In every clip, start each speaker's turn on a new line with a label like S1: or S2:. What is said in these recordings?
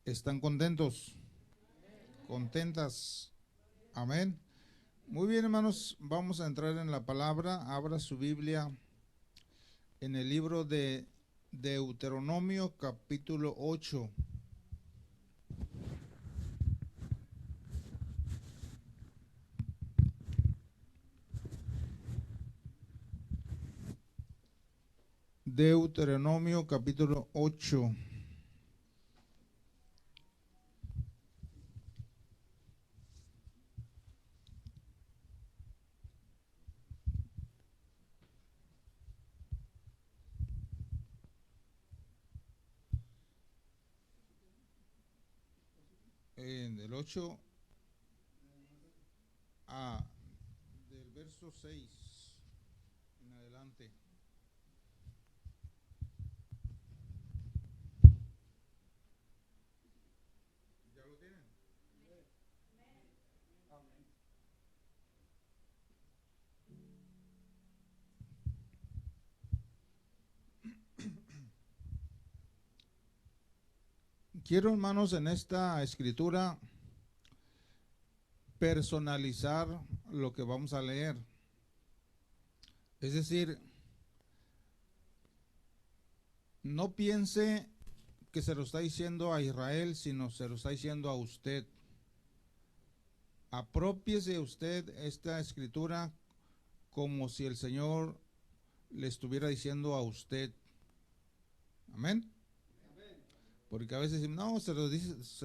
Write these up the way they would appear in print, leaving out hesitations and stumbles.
S1: ¿Están contentos? ¿Contentas? Amén. Muy bien, hermanos, vamos a entrar en la palabra. Abra su Biblia en el libro de Deuteronomio, capítulo 8. Deuteronomio, capítulo 8. Del 8 a del verso 6 en adelante. ¿Ya lo tienen? Quiero, hermanos, en esta escritura personalizar lo que vamos a leer. Es decir, no piense que se lo está diciendo a Israel, sino se lo está diciendo a usted. Apropiese usted esta escritura como si el Señor le estuviera diciendo a usted. Amén. Porque a veces decimos, no, se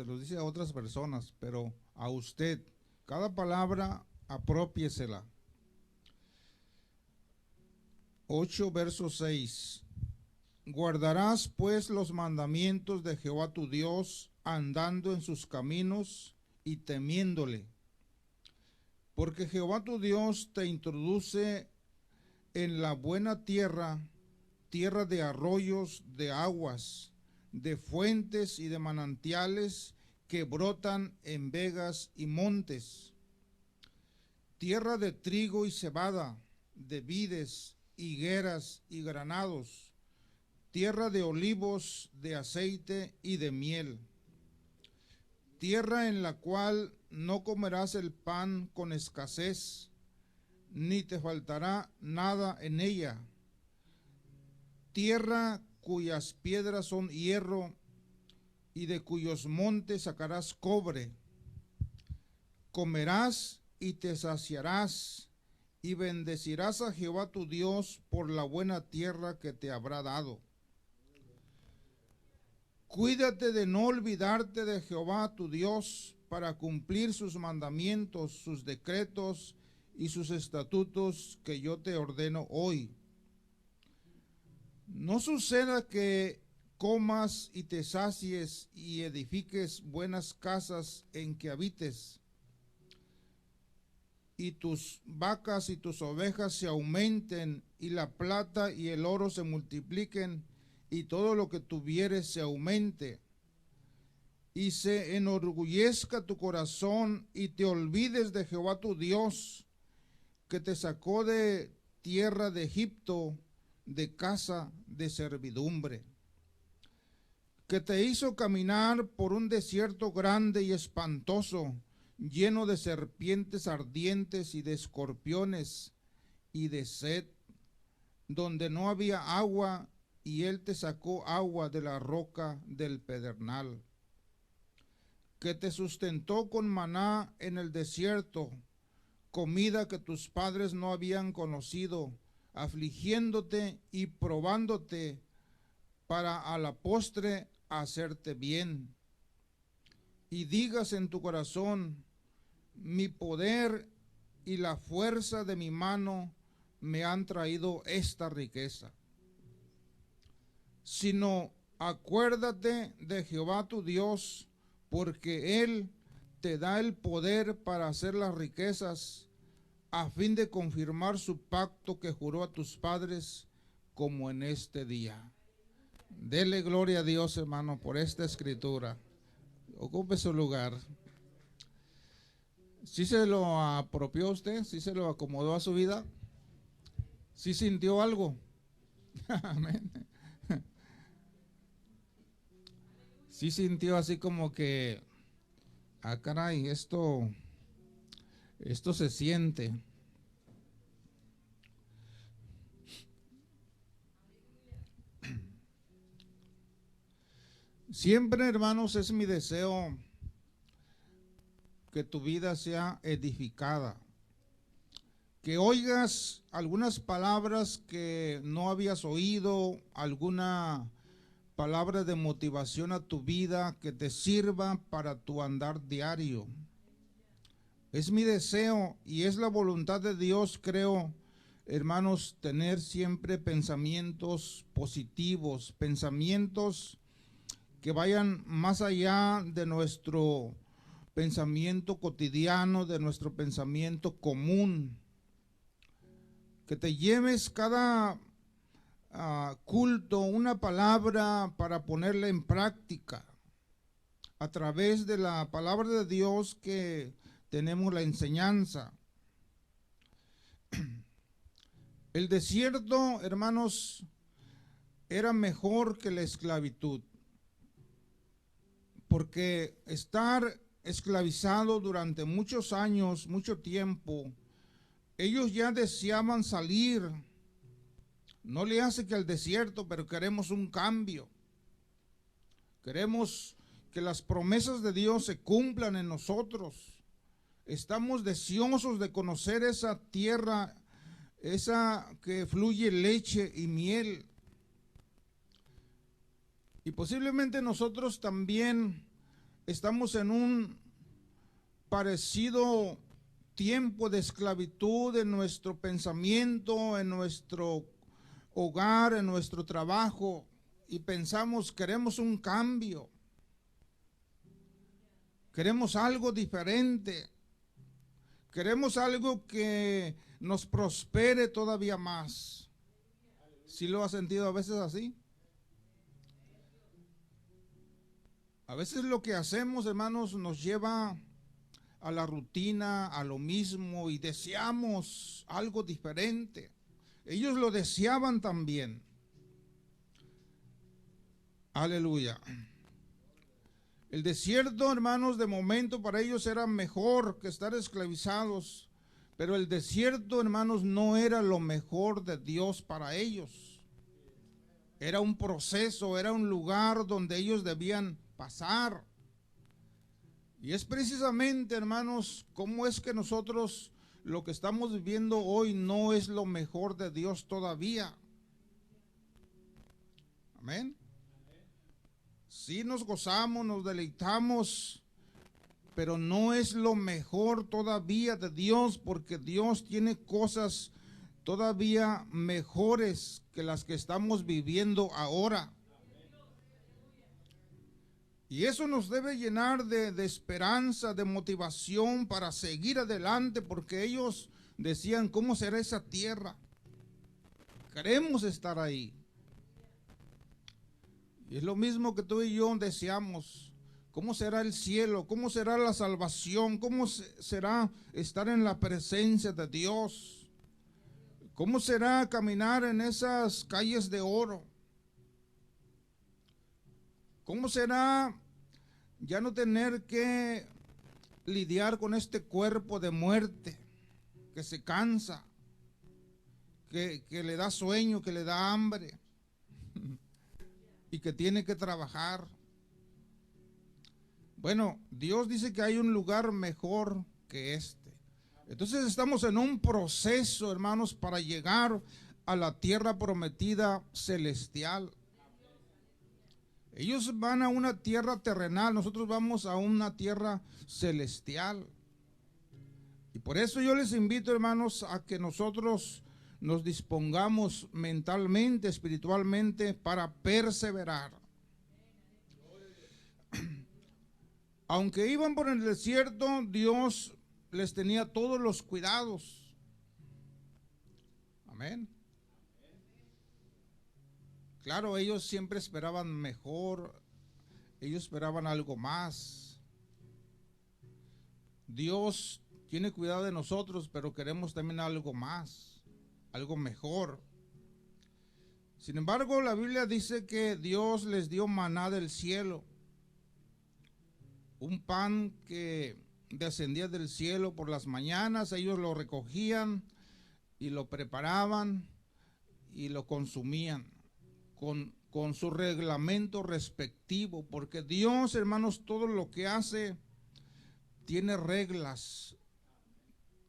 S1: lo dice a otras personas, pero a usted. Cada palabra, apropiesela. 8 verso 6. Guardarás pues los mandamientos de Jehová tu Dios, andando en sus caminos y temiéndole. Porque Jehová tu Dios te introduce en la buena tierra, tierra de arroyos, de aguas, de fuentes y de manantiales que brotan en vegas y montes, tierra de trigo y cebada, de vides, higueras y granados, tierra de olivos, de aceite y de miel, tierra en la cual no comerás el pan con escasez, ni te faltará nada en ella, tierra cuyas piedras son hierro y de cuyos montes sacarás cobre. Comerás y te saciarás y bendecirás a Jehová tu Dios por la buena tierra que te habrá dado. Cuídate de no olvidarte de Jehová tu Dios para cumplir sus mandamientos, sus decretos y sus estatutos que yo te ordeno hoy. No suceda que comas y te sacies y edifiques buenas casas en que habites, y tus vacas y tus ovejas se aumenten, y la plata y el oro se multipliquen, y todo lo que tuvieres se aumente, y se enorgullezca tu corazón, y te olvides de Jehová tu Dios, que te sacó de tierra de Egipto, de casa de servidumbre, que te hizo caminar por un desierto grande y espantoso, lleno de serpientes ardientes y de escorpiones y de sed, donde no había agua, y él te sacó agua de la roca del pedernal, que te sustentó con maná en el desierto, comida que tus padres no habían conocido, afligiéndote y probándote para a la postre hacerte bien. Y digas en tu corazón, mi poder y la fuerza de mi mano me han traído esta riqueza. Sino acuérdate de Jehová tu Dios, porque Él te da el poder para hacer las riquezas, a fin de confirmar su pacto que juró a tus padres, como en este día. Dele gloria a Dios, hermano, por esta escritura. Ocupe su lugar. ¿Sí se lo apropió usted? ¿Sí se lo acomodó a su vida? ¿Sí sintió algo? Amén. Sí sintió así como que, ah, caray, esto se siente. Siempre, hermanos, es mi deseo que tu vida sea edificada, que oigas algunas palabras que no habías oído, alguna palabra de motivación a tu vida que te sirva para tu andar diario. Es mi deseo y es la voluntad de Dios, creo, hermanos, tener siempre pensamientos positivos, pensamientos que vayan más allá de nuestro pensamiento cotidiano, de nuestro pensamiento común. Que te lleves cada culto una palabra para ponerla en práctica a través de la palabra de Dios que tenemos la enseñanza. El desierto, hermanos, era mejor que la esclavitud, porque estar esclavizado durante muchos años, mucho tiempo, ellos ya deseaban salir. No le hace que al desierto, pero queremos un cambio. Queremos que las promesas de Dios se cumplan en nosotros. Estamos deseosos de conocer esa tierra, esa que fluye leche y miel. Y posiblemente nosotros también estamos en un parecido tiempo de esclavitud en nuestro pensamiento, en nuestro hogar, en nuestro trabajo, y pensamos, queremos un cambio, queremos algo diferente, queremos algo que nos prospere todavía más. ¿Sí lo has sentido a veces así? A veces lo que hacemos, hermanos, nos lleva a la rutina, a lo mismo, y deseamos algo diferente. Ellos lo deseaban también. Aleluya. El desierto, hermanos, de momento para ellos era mejor que estar esclavizados, pero el desierto, hermanos, no era lo mejor de Dios para ellos. Era un proceso, era un lugar donde ellos debían pasar. Y es precisamente, hermanos, cómo es que nosotros lo que estamos viviendo hoy no es lo mejor de Dios todavía. Amén. Sí nos gozamos, nos deleitamos, pero no es lo mejor todavía de Dios, porque Dios tiene cosas todavía mejores que las que estamos viviendo ahora. Y eso nos debe llenar de esperanza, de motivación para seguir adelante, porque ellos decían, ¿cómo será esa tierra? Queremos estar ahí. Y es lo mismo que tú y yo deseamos. ¿Cómo será el cielo? ¿Cómo será la salvación? ¿Cómo será estar en la presencia de Dios? ¿Cómo será caminar en esas calles de oro? ¿Cómo será ya no tener que lidiar con este cuerpo de muerte que se cansa, que le da sueño, que le da hambre y que tiene que trabajar? Bueno, Dios dice que hay un lugar mejor que este. Entonces estamos en un proceso, hermanos, para llegar a la tierra prometida celestial. Ellos van a una tierra terrenal, nosotros vamos a una tierra celestial. Y por eso yo les invito, hermanos, a que nosotros nos dispongamos mentalmente, espiritualmente, para perseverar. Aunque iban por el desierto, Dios les tenía todos los cuidados. Amén. Claro, ellos siempre esperaban mejor, ellos esperaban algo más. Dios tiene cuidado de nosotros, pero queremos también algo más, algo mejor. Sin embargo, la Biblia dice que Dios les dio maná del cielo. un pan que descendía del cielo por las mañanas. Ellos lo recogían y lo preparaban y lo consumían con su reglamento respectivo, porque Dios, hermanos, todo lo que hace tiene reglas,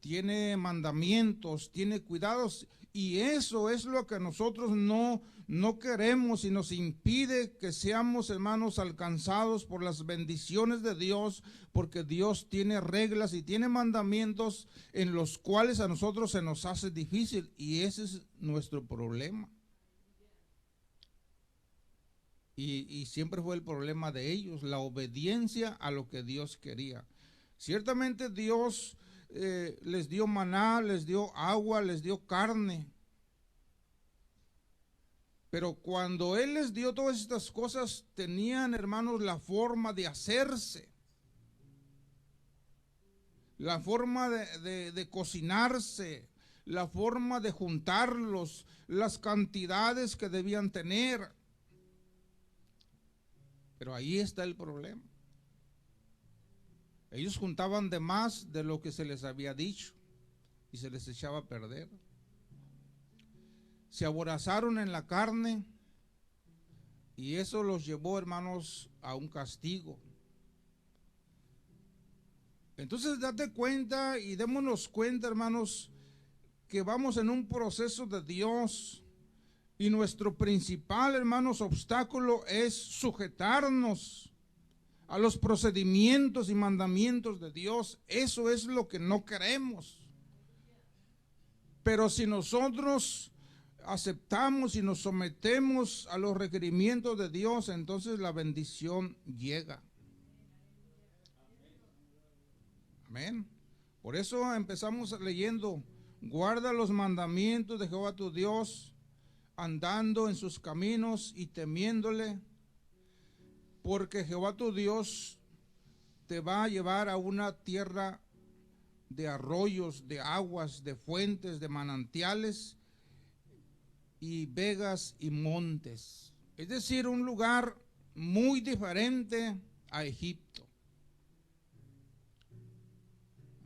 S1: tiene mandamientos, tiene cuidados, y eso es lo que nosotros no queremos y nos impide que seamos, hermanos, alcanzados por las bendiciones de Dios, porque Dios tiene reglas y tiene mandamientos en los cuales a nosotros se nos hace difícil, y ese es nuestro problema. Y siempre fue el problema de ellos, la obediencia a lo que Dios quería. Ciertamente Dios les dio maná, les dio agua, les dio carne. Pero cuando Él les dio todas estas cosas, tenían, hermanos, la forma de hacerse, la forma de cocinarse, la forma de juntarlos, las cantidades que debían tener. Pero ahí está el problema. Ellos juntaban de más de lo que se les había dicho y se les echaba a perder. Se aborazaron en la carne y eso los llevó, hermanos, a un castigo. Entonces date cuenta y démonos cuenta, hermanos, que vamos en un proceso de Dios. Y nuestro principal, hermanos, obstáculo es sujetarnos a los procedimientos y mandamientos de Dios. Eso es lo que no queremos. Pero si nosotros aceptamos y nos sometemos a los requerimientos de Dios, entonces la bendición llega. Amén. Por eso empezamos leyendo: guarda los mandamientos de Jehová tu Dios, andando en sus caminos y temiéndole, porque Jehová tu Dios te va a llevar a una tierra de arroyos, de aguas, de fuentes, de manantiales y vegas y montes. Es decir, un lugar muy diferente a Egipto.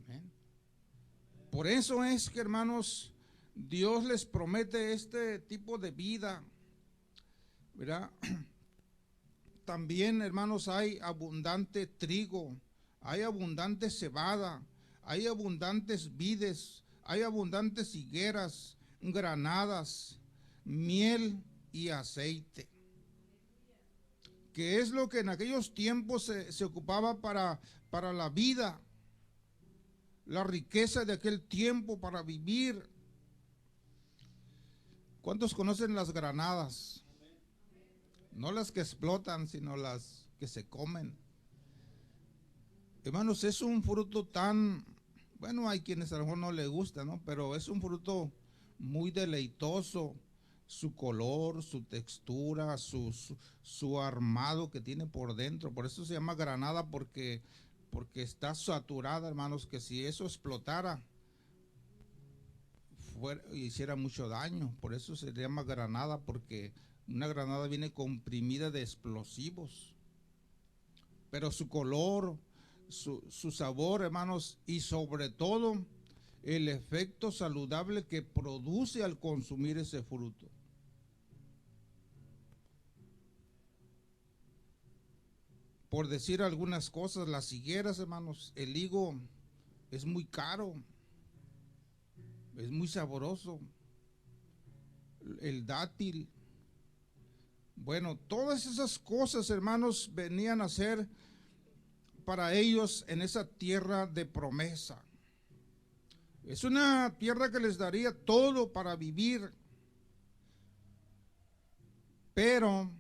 S1: Amén. Por eso es que, hermanos, Dios les promete este tipo de vida, ¿verdad? También, hermanos, hay abundante trigo, hay abundante cebada, hay abundantes vides, hay abundantes higueras, granadas, miel y aceite, que es lo que en aquellos tiempos se ocupaba para la vida, la riqueza de aquel tiempo para vivir. ¿Cuántos conocen las granadas? No las que explotan, sino las que se comen. Hermanos, es un fruto tan, bueno, hay quienes a lo mejor no les gusta, ¿no? Pero es un fruto muy deleitoso. Su color, su textura, su armado que tiene por dentro. Por eso se llama granada, porque está saturada, hermanos, que si eso explotara, hiciera mucho daño. Por eso se llama granada, porque una granada viene comprimida de explosivos. Pero su color, su sabor, hermanos, y sobre todo el efecto saludable que produce al consumir ese fruto. Por decir algunas cosas, las higueras, hermanos, el higo es muy caro, es muy sabroso. El dátil, bueno, todas esas cosas, hermanos, venían a ser para ellos en esa tierra de promesa. Es una tierra que les daría todo para vivir, pero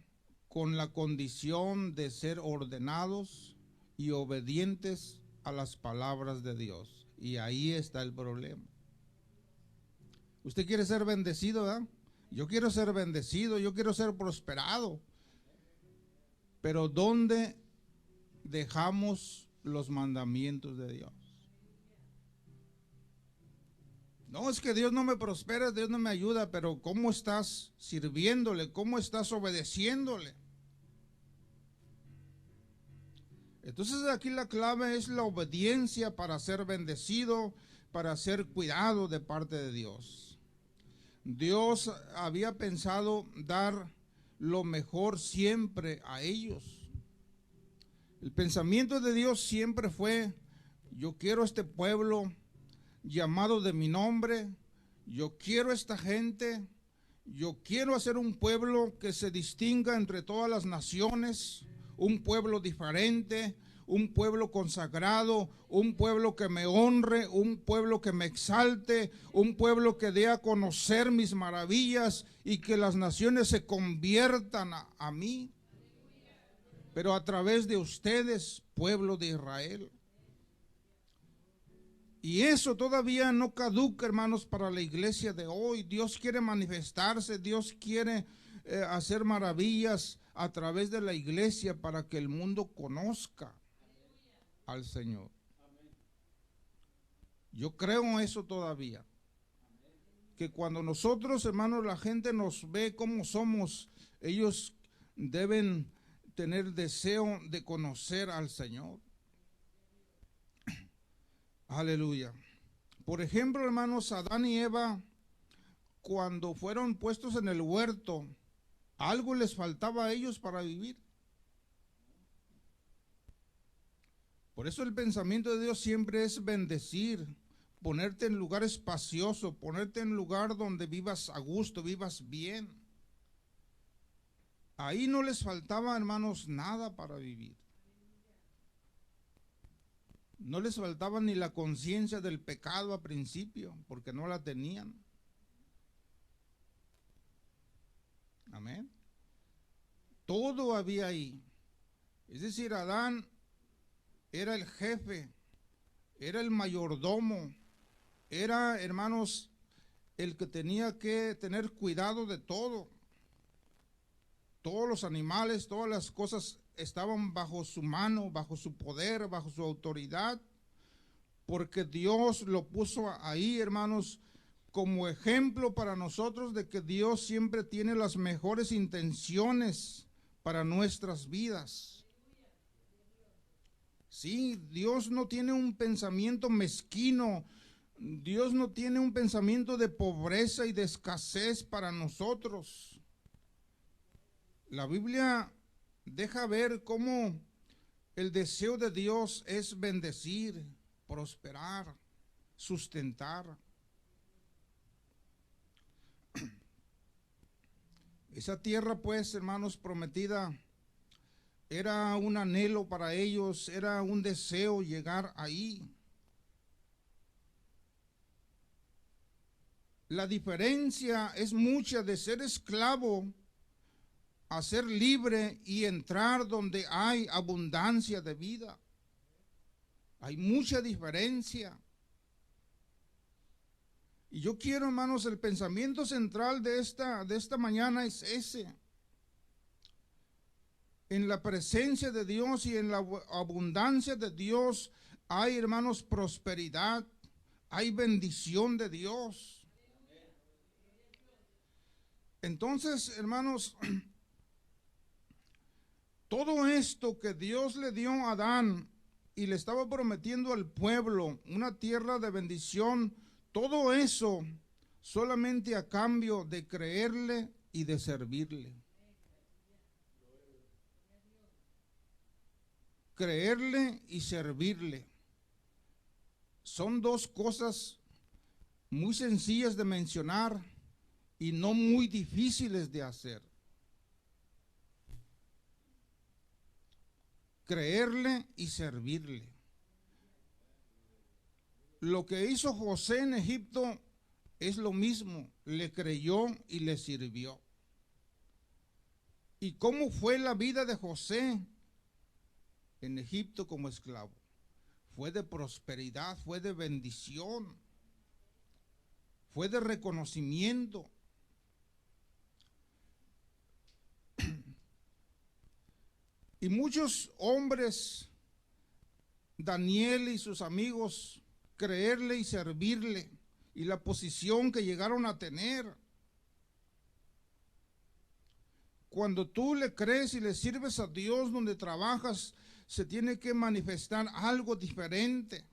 S1: con la condición de ser ordenados y obedientes a las palabras de Dios. Y ahí está el problema. Usted quiere ser bendecido, ¿verdad? Yo quiero ser bendecido, yo quiero ser prosperado. Pero ¿dónde dejamos los mandamientos de Dios? No, es que Dios no me prospera, Dios no me ayuda, pero ¿cómo estás sirviéndole? ¿Cómo estás obedeciéndole? Entonces aquí la clave es la obediencia para ser bendecido, para ser cuidado de parte de Dios. Dios había pensado dar lo mejor siempre a ellos. El pensamiento de Dios siempre fue: yo quiero este pueblo llamado de mi nombre, yo quiero esta gente, yo quiero hacer un pueblo que se distinga entre todas las naciones, un pueblo diferente, un pueblo consagrado, un pueblo que me honre, un pueblo que me exalte, un pueblo que dé a conocer mis maravillas y que las naciones se conviertan a mí, pero a través de ustedes, pueblo de Israel. Y eso todavía no caduca, hermanos, para la iglesia de hoy. Dios quiere manifestarse, Dios quiere hacer maravillas a través de la iglesia para que el mundo conozca al Señor. Yo creo en eso todavía. Que cuando nosotros, hermanos, la gente nos ve como somos, ellos deben tener deseo de conocer al Señor. Aleluya. Por ejemplo, hermanos, Adán y Eva, cuando fueron puestos en el huerto, algo les faltaba a ellos para vivir. Por eso el pensamiento de Dios siempre es bendecir, ponerte en lugar espacioso, ponerte en lugar donde vivas a gusto, vivas bien. Ahí no les faltaba, hermanos, nada para vivir. No les faltaba ni la conciencia del pecado a principio, porque no la tenían. Amén. Todo había ahí. Es decir, Adán era el jefe, era el mayordomo, era, hermanos, el que tenía que tener cuidado de todo. Todos los animales, todas las cosas estaban bajo su mano, bajo su poder, bajo su autoridad, porque Dios lo puso ahí, hermanos, como ejemplo para nosotros de que Dios siempre tiene las mejores intenciones para nuestras vidas. Sí, Dios no tiene un pensamiento mezquino, Dios no tiene un pensamiento de pobreza y de escasez para nosotros. La Biblia deja ver cómo el deseo de Dios es bendecir, prosperar, sustentar. Esa tierra, pues, hermanos, prometida, era un anhelo para ellos, era un deseo llegar ahí. La diferencia es mucha de ser esclavo a ser libre y entrar donde hay abundancia de vida. Hay mucha diferencia. Y yo quiero, hermanos, el pensamiento central de esta mañana es ese. En la presencia de Dios y en la abundancia de Dios hay, hermanos, prosperidad, hay bendición de Dios. Entonces, hermanos, todo esto que Dios le dio a Adán y le estaba prometiendo al pueblo, una tierra de bendición, todo eso solamente a cambio de creerle y de servirle. Creerle y servirle. Son dos cosas muy sencillas de mencionar y no muy difíciles de hacer. Creerle y servirle. Lo que hizo José en Egipto es lo mismo, le creyó y le sirvió. ¿Y cómo fue la vida de José en Egipto como esclavo? Fue de prosperidad, fue de bendición, fue de reconocimiento. Y muchos hombres, Daniel y sus amigos, creerle y servirle, y la posición que llegaron a tener. Cuando tú le crees y le sirves a Dios donde trabajas, se tiene que manifestar algo diferente.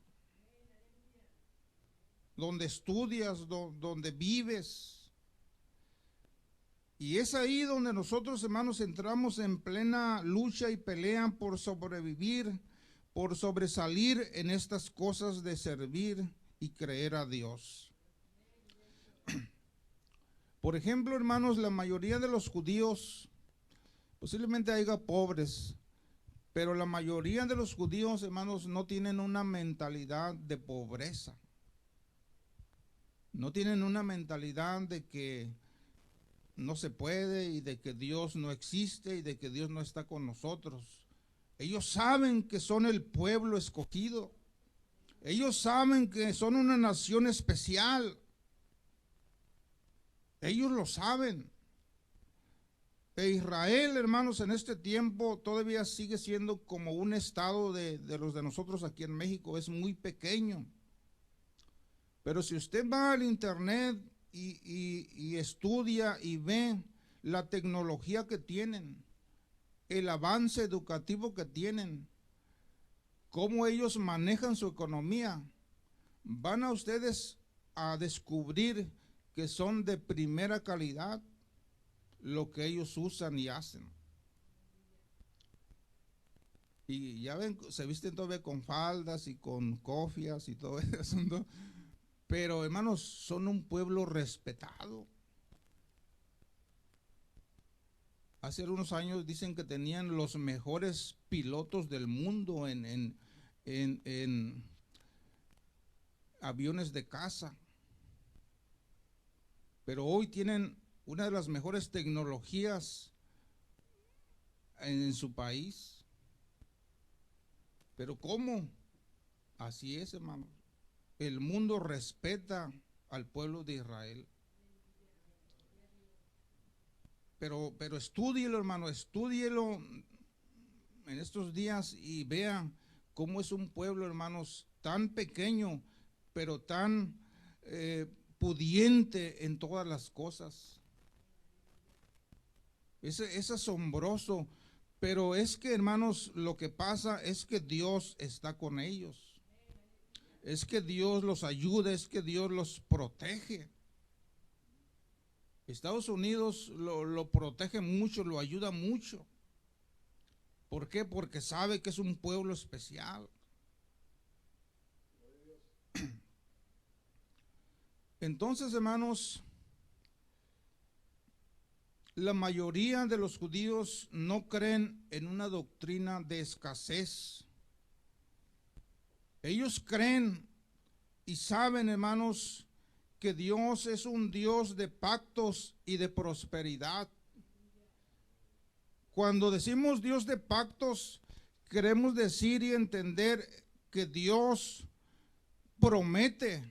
S1: Donde estudias, donde vives. Y es ahí donde nosotros, hermanos, entramos en plena lucha y pelea por sobrevivir, por sobresalir en estas cosas de servir y creer a Dios. Por ejemplo, hermanos, la mayoría de los judíos, posiblemente haya pobres, pero la mayoría de los judíos, hermanos, no tienen una mentalidad de pobreza. No tienen una mentalidad de que no se puede y de que Dios no existe y de que Dios no está con nosotros. Ellos saben que son el pueblo escogido. Ellos saben que son una nación especial. Ellos lo saben. E Israel, hermanos, en este tiempo todavía sigue siendo como un estado de los de nosotros aquí en México. Es muy pequeño. Pero si usted va al internet y estudia y ve la tecnología que tienen, el avance educativo que tienen, cómo ellos manejan su economía, van a ustedes a descubrir que son de primera calidad lo que ellos usan y hacen. Y ya ven, se visten todavía con faldas y con cofias y todo eso, ¿no? Pero hermanos, son un pueblo respetado. Hace unos años dicen que tenían los mejores pilotos del mundo en aviones de caza. Pero hoy tienen una de las mejores tecnologías en su país. Pero ¿cómo? Así es, hermanos. El mundo respeta al pueblo de Israel. Pero estúdielo, hermano, estúdielo en estos días y vea cómo es un pueblo, hermanos, tan pequeño, pero tan pudiente en todas las cosas. Es asombroso, pero es que, hermanos, lo que pasa es que Dios está con ellos. Es que Dios los ayuda, es que Dios los protege. Estados Unidos lo protege mucho, lo ayuda mucho. ¿Por qué? Porque sabe que es un pueblo especial. Entonces, hermanos, la mayoría de los judíos no creen en una doctrina de escasez. Ellos creen y saben, hermanos, que Dios es un Dios de pactos y de prosperidad. Cuando decimos Dios de pactos, queremos decir y entender que Dios promete,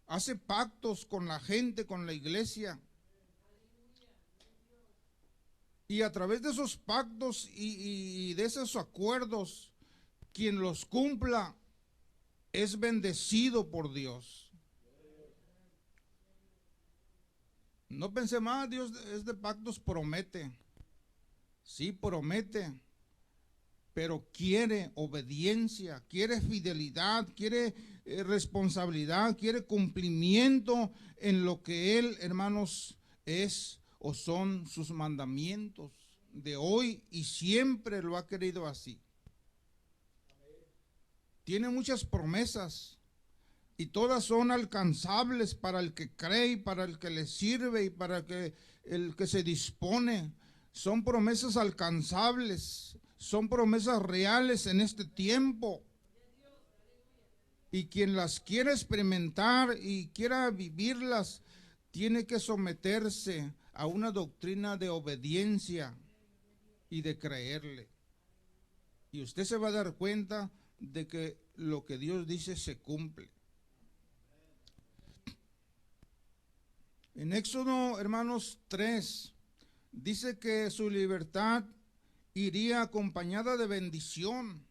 S1: hace pactos con la gente, con la iglesia. Y a través de esos pactos y de esos acuerdos, quien los cumpla es bendecido por Dios. No pensé más, Dios es de pactos, promete. Sí, promete, pero quiere obediencia, quiere fidelidad, quiere responsabilidad, quiere cumplimiento en lo que Él, hermanos, es o son sus mandamientos de hoy y siempre lo ha querido así. Tiene muchas promesas y todas son alcanzables para el que cree y para el que le sirve y para el que se dispone. Son promesas alcanzables, son promesas reales en este tiempo. Y quien las quiera experimentar y quiera vivirlas, tiene que someterse a una doctrina de obediencia y de creerle. Y usted se va a dar cuenta de que lo que Dios dice se cumple. En Éxodo, hermanos, 3, dice que su libertad iría acompañada de bendición.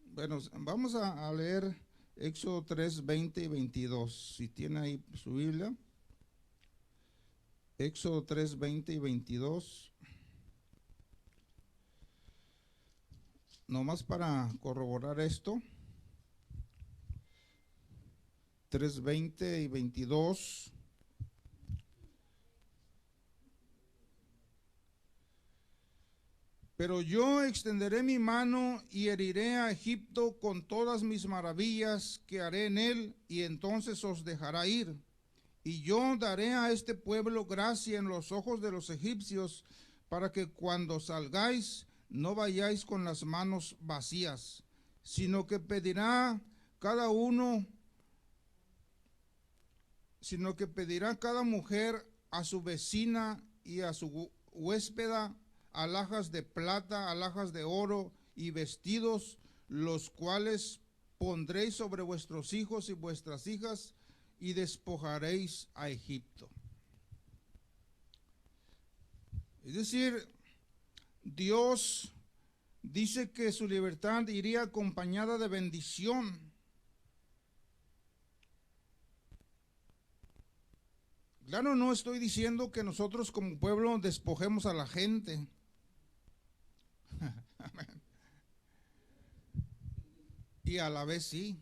S1: Bueno, vamos a leer Éxodo 3, 20 y 22. Si tiene ahí su Biblia. Éxodo 3, 20 y 22. nomás para corroborar esto, 3:20 y 22. Pero yo extenderé mi mano y heriré a Egipto con todas mis maravillas que haré en él, y entonces os dejará ir. Y yo daré a este pueblo gracia en los ojos de los egipcios, para que cuando salgáis no vayáis con las manos vacías, sino que pedirá cada mujer a su vecina y a su huéspeda alhajas de plata, alhajas de oro y vestidos, los cuales pondréis sobre vuestros hijos y vuestras hijas, y despojaréis a Egipto. Es decir, Dios dice que su libertad iría acompañada de bendición. Claro, no estoy diciendo que nosotros como pueblo despojemos a la gente. Y a la vez sí.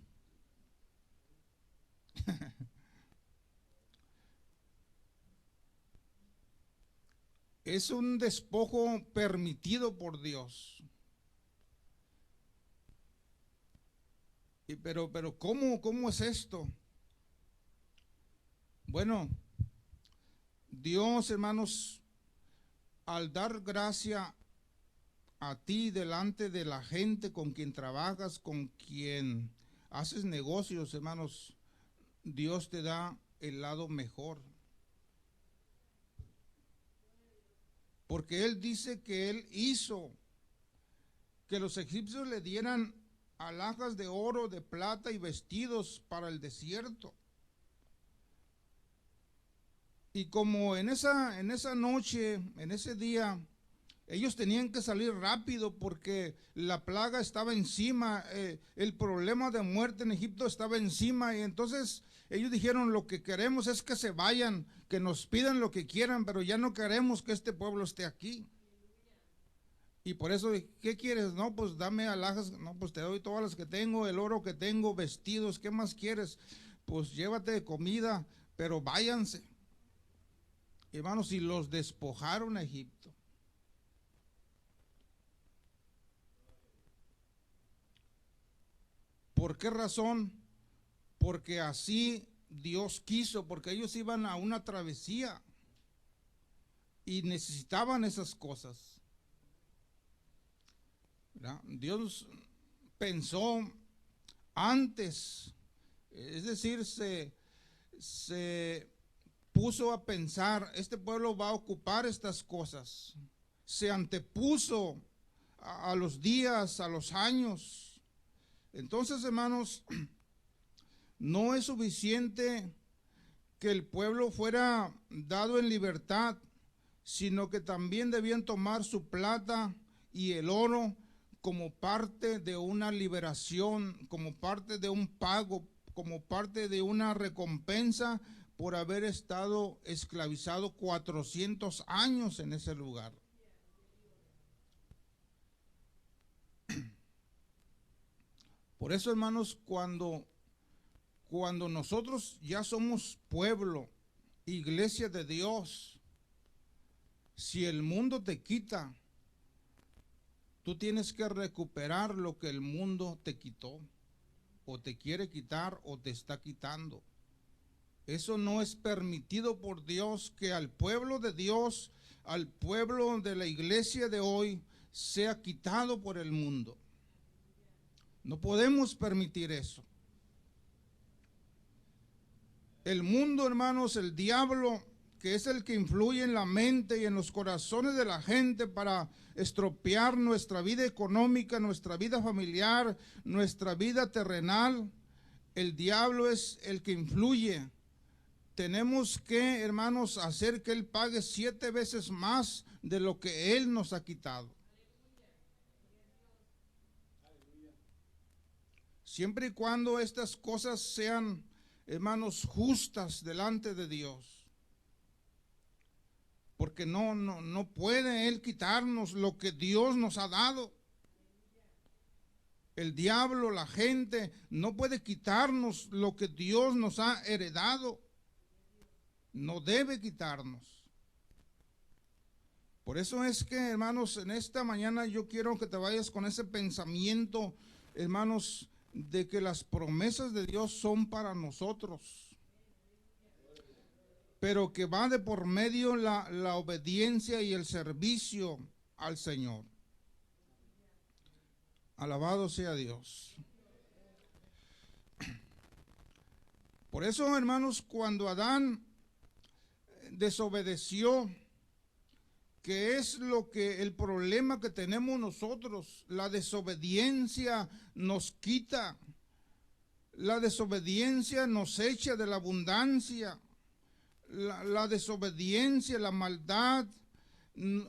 S1: Es un despojo permitido por Dios. Pero ¿cómo es esto? Bueno, Dios, hermanos, al dar gracia a ti delante de la gente con quien trabajas, con quien haces negocios, hermanos, Dios te da el lado mejor. Porque Él dice que Él hizo que los egipcios le dieran alhajas de oro, de plata y vestidos para el desierto. Y como en esa noche, en ese día, ellos tenían que salir rápido porque la plaga estaba encima, el problema de muerte en Egipto estaba encima, y entonces ellos dijeron: lo que queremos es que se vayan, que nos pidan lo que quieran, pero ya no queremos que este pueblo esté aquí. Y por eso, ¿qué quieres? No, pues dame alhajas. No, pues te doy todas las que tengo, el oro que tengo, vestidos, ¿qué más quieres? Pues llévate comida, pero váyanse. Hermanos, y los despojaron a Egipto. ¿Por qué razón? Porque así Dios quiso, porque ellos iban a una travesía y necesitaban esas cosas. ¿Verdad? Dios pensó antes, es decir, se puso a pensar: este pueblo va a ocupar estas cosas. Se antepuso a los días, a los años. Entonces, hermanos, no es suficiente que el pueblo fuera dado en libertad, sino que también debían tomar su plata y el oro como parte de una liberación, como parte de un pago, como parte de una recompensa por haber estado esclavizado 400 años en ese lugar. Por eso, hermanos, cuando nosotros ya somos pueblo, iglesia de Dios, si el mundo te quita, tú tienes que recuperar lo que el mundo te quitó, o te quiere quitar, o te está quitando. Eso no es permitido por Dios, que al pueblo de Dios, al pueblo de la iglesia de hoy, sea quitado por el mundo. No podemos permitir eso. El mundo, hermanos, el diablo, que es el que influye en la mente y en los corazones de la gente para estropear nuestra vida económica, nuestra vida familiar, nuestra vida terrenal. El diablo es el que influye. Tenemos que, hermanos, hacer que Él pague 7 veces más de lo que Él nos ha quitado. Siempre y cuando estas cosas sean, hermanos, justas delante de Dios. Porque no puede Él quitarnos lo que Dios nos ha dado. El diablo, la gente, no puede quitarnos lo que Dios nos ha heredado. No debe quitarnos. Por eso es que, hermanos, en esta mañana yo quiero que te vayas con ese pensamiento, hermanos, de que las promesas de Dios son para nosotros, pero que va de por medio la obediencia y el servicio al Señor. Alabado sea Dios. Por eso, hermanos, cuando Adán desobedeció, que es lo que el problema que tenemos nosotros, la desobediencia nos quita, la desobediencia nos echa de la abundancia, la desobediencia, la maldad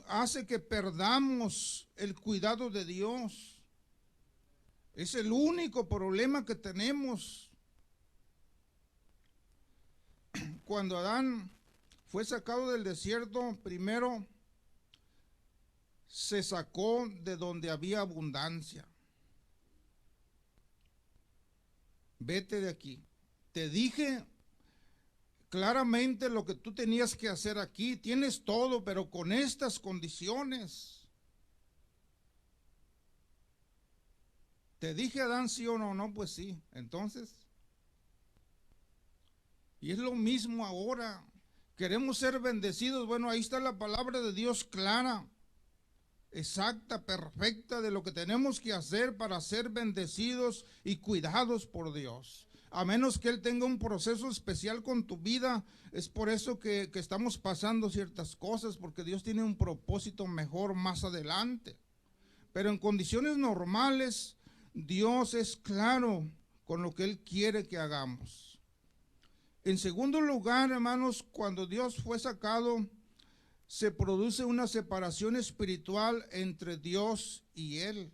S1: hace que perdamos el cuidado de Dios. Es el único problema que tenemos. Cuando Adán fue sacado del desierto, primero se sacó de donde había abundancia. Vete de aquí. Te dije claramente lo que tú tenías que hacer aquí. Tienes todo, pero con estas condiciones. Te dije, Adán, sí o no, no, pues sí. Entonces, y es lo mismo ahora. Queremos ser bendecidos. Bueno, ahí está la palabra de Dios clara, exacta, perfecta, de lo que tenemos que hacer para ser bendecidos y cuidados por Dios. A menos que Él tenga un proceso especial con tu vida, es por eso que estamos pasando ciertas cosas, porque Dios tiene un propósito mejor más adelante. Pero en condiciones normales, Dios es claro con lo que Él quiere que hagamos. En segundo lugar, hermanos, cuando Dios fue sacado, se produce una separación espiritual entre Dios y Él.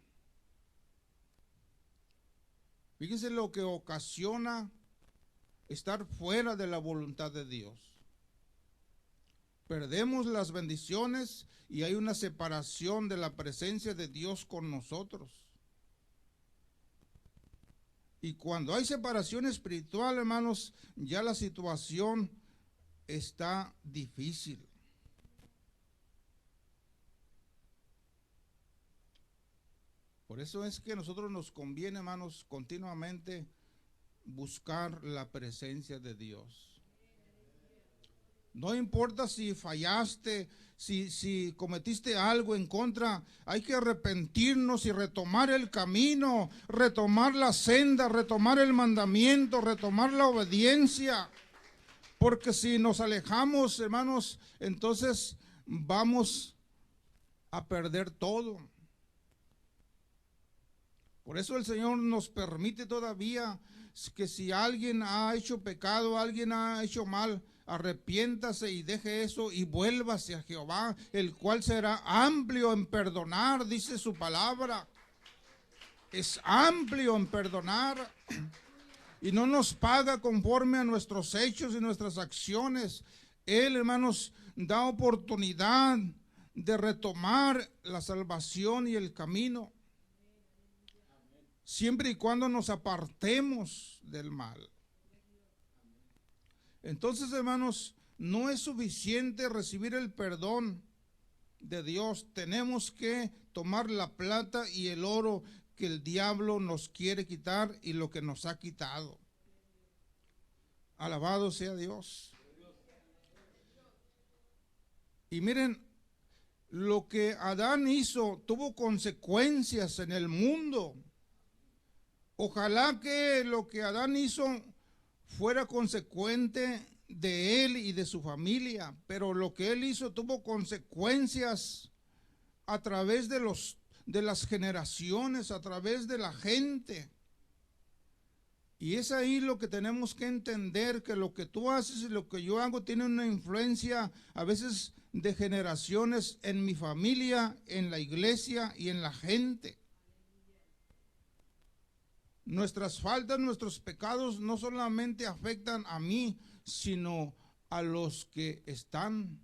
S1: Fíjense lo que ocasiona estar fuera de la voluntad de Dios. Perdemos las bendiciones y hay una separación de la presencia de Dios con nosotros. Y cuando hay separación espiritual, hermanos, ya la situación está difícil. Por eso es que a nosotros nos conviene, hermanos, continuamente buscar la presencia de Dios. No importa si fallaste, si cometiste algo en contra, hay que arrepentirnos y retomar el camino, retomar la senda, retomar el mandamiento, retomar la obediencia. Porque si nos alejamos, hermanos, entonces vamos a perder todo. Por eso el Señor nos permite todavía que si alguien ha hecho pecado, alguien ha hecho mal, arrepiéntase y deje eso y vuélvase a Jehová, el cual será amplio en perdonar, dice su palabra. Es amplio en perdonar y no nos paga conforme a nuestros hechos y nuestras acciones. Él, hermanos, da oportunidad de retomar la salvación y el camino, siempre y cuando nos apartemos del mal. Entonces, hermanos, no es suficiente recibir el perdón de Dios. Tenemos que tomar la plata y el oro que el diablo nos quiere quitar y lo que nos ha quitado. Alabado sea Dios. Y miren, lo que Adán hizo tuvo consecuencias en el mundo. Ojalá que lo que Adán hizo fuera consecuente de él y de su familia, pero lo que él hizo tuvo consecuencias a través de las generaciones, a través de la gente. Y es ahí lo que tenemos que entender, que lo que tú haces y lo que yo hago tiene una influencia a veces de generaciones en mi familia, en la iglesia y en la gente. Nuestras faltas, nuestros pecados no solamente afectan a mí, sino a los que están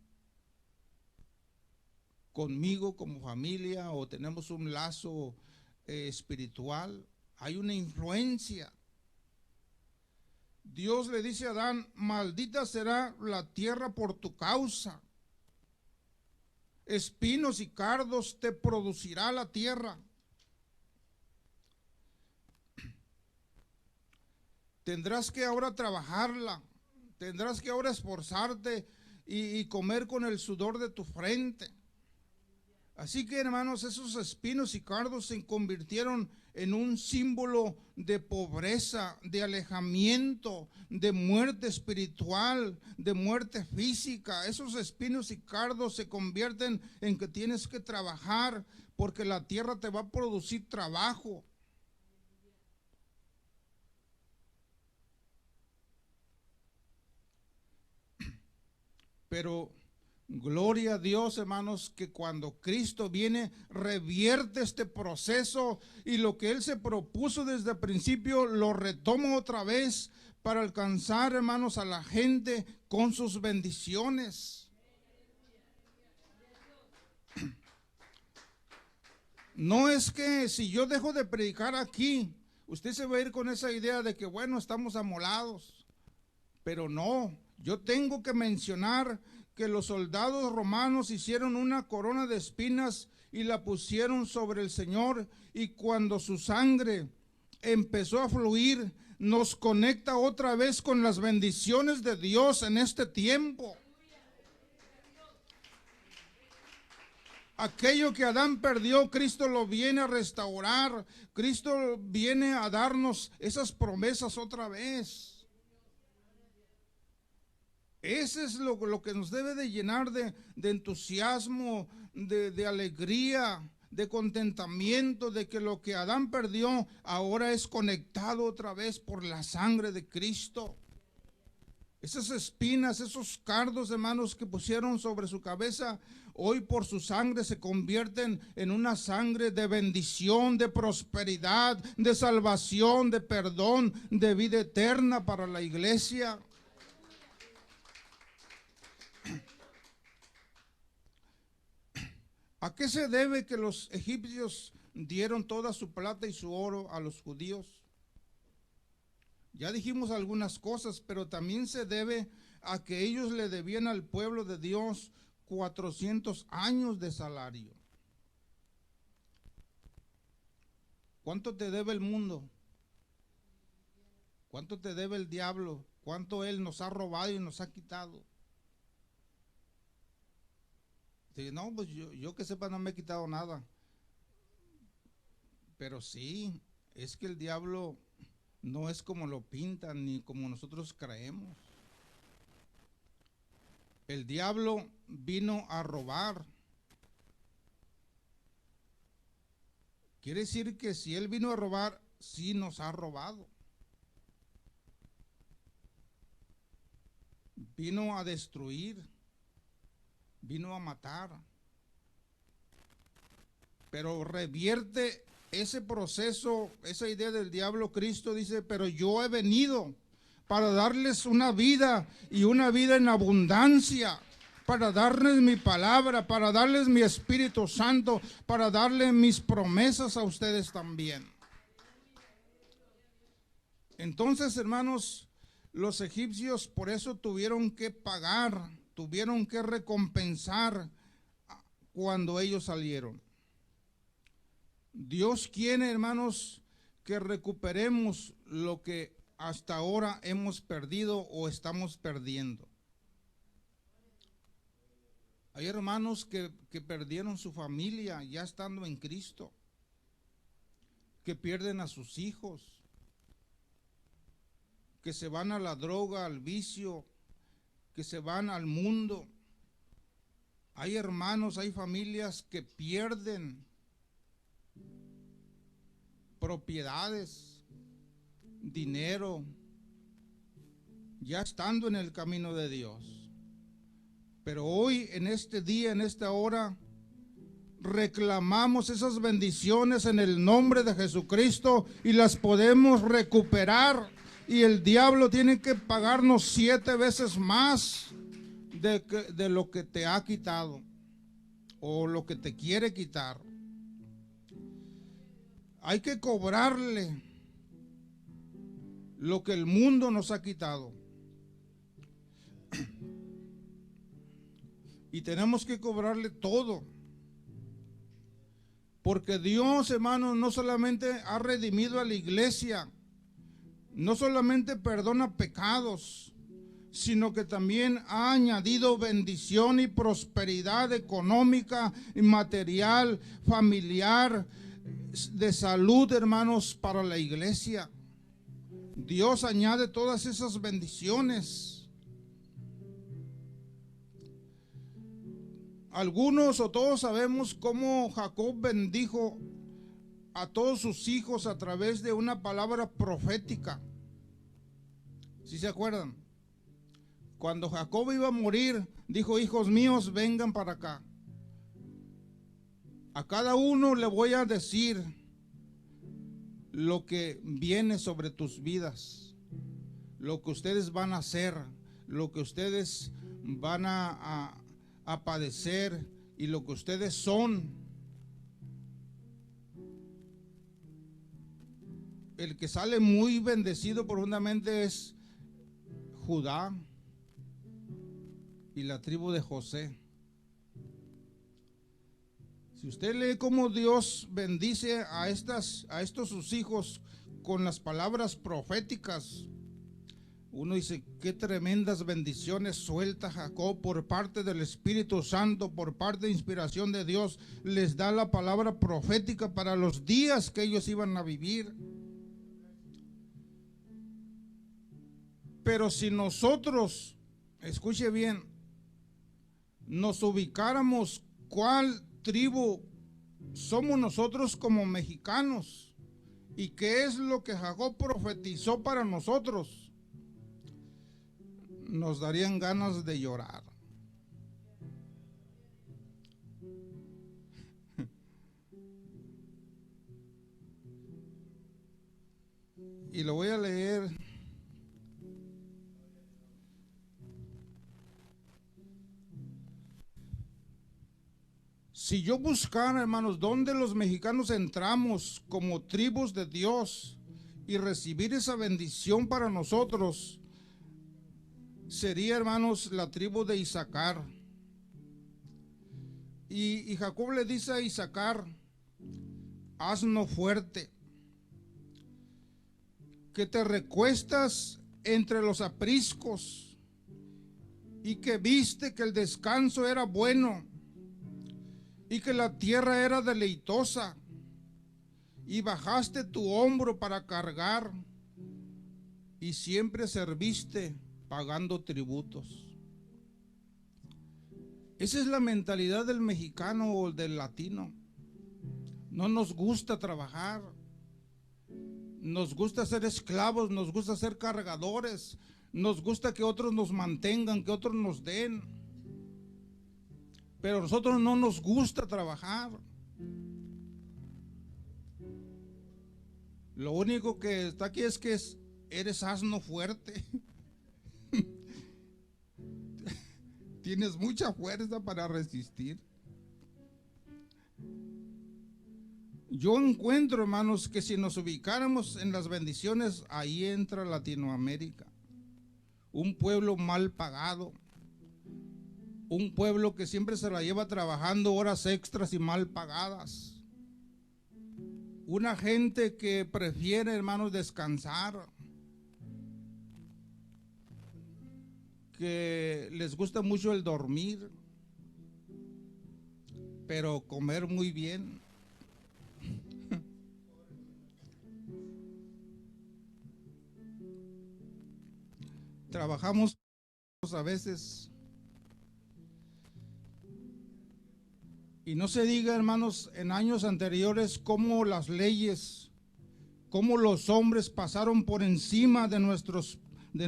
S1: conmigo como familia o tenemos un lazo espiritual. Hay una influencia. Dios le dice a Adán: maldita será la tierra por tu causa. Espinos y cardos te producirá la tierra. Tendrás que ahora trabajarla, tendrás que ahora esforzarte y comer con el sudor de tu frente. Así que, hermanos, esos espinos y cardos se convirtieron en un símbolo de pobreza, de alejamiento, de muerte espiritual, de muerte física. Esos espinos y cardos se convierten en que tienes que trabajar, porque la tierra te va a producir trabajo. Pero gloria a Dios, hermanos, que cuando Cristo viene, revierte este proceso, y lo que Él se propuso desde el principio lo retoma otra vez para alcanzar, hermanos, a la gente con sus bendiciones. No es que si yo dejo de predicar aquí, usted se va a ir con esa idea de que, bueno, estamos amolados. Pero no, yo tengo que mencionar que los soldados romanos hicieron una corona de espinas y la pusieron sobre el Señor, y cuando su sangre empezó a fluir, nos conecta otra vez con las bendiciones de Dios en este tiempo. Aquello que Adán perdió, Cristo lo viene a restaurar. Cristo viene a darnos esas promesas otra vez. Ese es lo que nos debe de llenar de entusiasmo, de alegría, de contentamiento, de que lo que Adán perdió ahora es conectado otra vez por la sangre de Cristo. Esas espinas, esos cardos, hermanos, que pusieron sobre su cabeza, hoy por su sangre se convierten en una sangre de bendición, de prosperidad, de salvación, de perdón, de vida eterna para la iglesia. ¿A qué se debe que los egipcios dieron toda su plata y su oro a los judíos? Ya dijimos algunas cosas, pero también se debe a que ellos le debían al pueblo de Dios 400 años de salario. ¿Cuánto te debe el mundo? ¿Cuánto te debe el diablo? ¿Cuánto él nos ha robado y nos ha quitado? No, pues yo que sepa no me he quitado nada. Pero sí, es que el diablo no es como lo pintan ni como nosotros creemos. El diablo vino a robar. Quiere decir que si él vino a robar, sí nos ha robado. Vino a destruir. Vino a matar. Pero revierte ese proceso, esa idea del diablo. Cristo dice: pero yo he venido para darles una vida, y una vida en abundancia, para darles mi palabra, para darles mi Espíritu Santo, para darles mis promesas a ustedes también. Entonces, hermanos, los egipcios por eso tuvieron que pagar, tuvieron que recompensar cuando ellos salieron. Dios quiere, hermanos, que recuperemos lo que hasta ahora hemos perdido o estamos perdiendo. Hay hermanos que perdieron su familia ya estando en Cristo, que pierden a sus hijos, que se van a la droga, al vicio, que se van al mundo. Hay hermanos, hay familias que pierden propiedades, dinero, ya estando en el camino de Dios. Pero hoy, en este día, en esta hora, reclamamos esas bendiciones en el nombre de Jesucristo y las podemos recuperar. Y el diablo tiene que pagarnos 7 veces más de lo que te ha quitado o lo que te quiere quitar. Hay que cobrarle lo que el mundo nos ha quitado. Y tenemos que cobrarle todo. Porque Dios, hermanos, no solamente ha redimido a la iglesia, no solamente perdona pecados, sino que también ha añadido bendición y prosperidad económica y material, familiar, de salud, hermanos, para la iglesia. Dios añade todas esas bendiciones. Algunos o todos sabemos cómo Jacob bendijo a todos sus hijos a través de una palabra profética. ¿Sí se acuerdan? Cuando Jacob iba a morir, dijo: hijos míos, vengan para acá. A cada uno le voy a decir lo que viene sobre tus vidas, lo que ustedes van a hacer, lo que ustedes van a padecer y lo que ustedes son. El que sale muy bendecido profundamente es Judá y la tribu de José. Si usted lee cómo Dios bendice a estos sus hijos con las palabras proféticas, uno dice: qué tremendas bendiciones suelta Jacob por parte del Espíritu Santo, por parte de inspiración de Dios. Les da la palabra profética para los días que ellos iban a vivir. Pero si nosotros, escuche bien, nos ubicáramos cuál tribu somos nosotros como mexicanos y qué es lo que Jacob profetizó para nosotros, nos darían ganas de llorar. Y lo voy a leer. Si yo buscara, hermanos, dónde los mexicanos entramos como tribus de Dios y recibir esa bendición para nosotros, sería, hermanos, la tribu de Isaacar. Y Jacob le dice a Isaacar: asno fuerte, que te recuestas entre los apriscos y que viste que el descanso era bueno y que la tierra era deleitosa, y bajaste tu hombro para cargar y siempre serviste pagando tributos. Esa es la mentalidad del mexicano o del latino. No nos gusta trabajar, nos gusta ser esclavos, nos gusta ser cargadores, nos gusta que otros nos mantengan, que otros nos den. Pero a nosotros no nos gusta trabajar. Lo único que está aquí es que eres asno fuerte. Tienes mucha fuerza para resistir. Yo encuentro, hermanos, que si nos ubicáramos en las bendiciones, ahí entra Latinoamérica. Un pueblo mal pagado, un pueblo que siempre se la lleva trabajando horas extras y mal pagadas. Una gente que prefiere, hermanos, descansar, que les gusta mucho el dormir, pero comer muy bien. Trabajamos a veces. Y no se diga, hermanos, en años anteriores cómo las leyes, cómo los hombres pasaron por encima de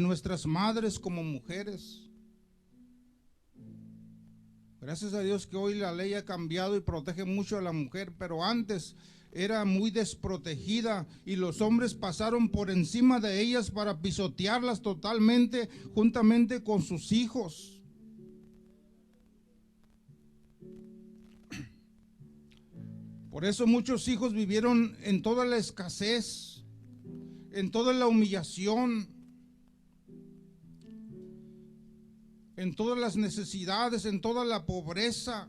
S1: nuestras madres como mujeres. Gracias a Dios que hoy la ley ha cambiado y protege mucho a la mujer, pero antes era muy desprotegida y los hombres pasaron por encima de ellas para pisotearlas totalmente juntamente con sus hijos. Por eso muchos hijos vivieron en toda la escasez, en toda la humillación, en todas las necesidades, en toda la pobreza.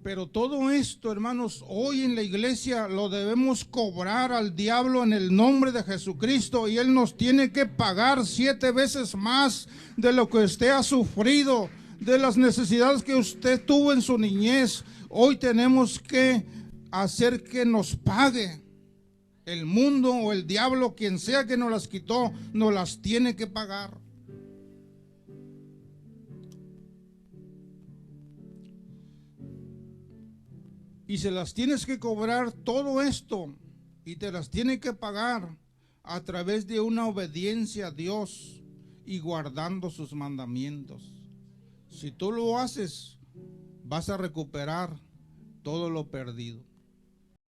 S1: Pero todo esto, hermanos, hoy en la iglesia lo debemos cobrar al diablo en el nombre de Jesucristo, y Él nos tiene que pagar 7 veces más de lo que usted ha sufrido, de las necesidades que usted tuvo en su niñez. Hoy tenemos que hacer que nos pague. El mundo o el diablo, quien sea que nos las quitó, nos las tiene que pagar. Y se las tienes que cobrar todo esto, y te las tiene que pagar a través de una obediencia a Dios y guardando sus mandamientos. Si tú lo haces, vas a recuperar todo lo perdido.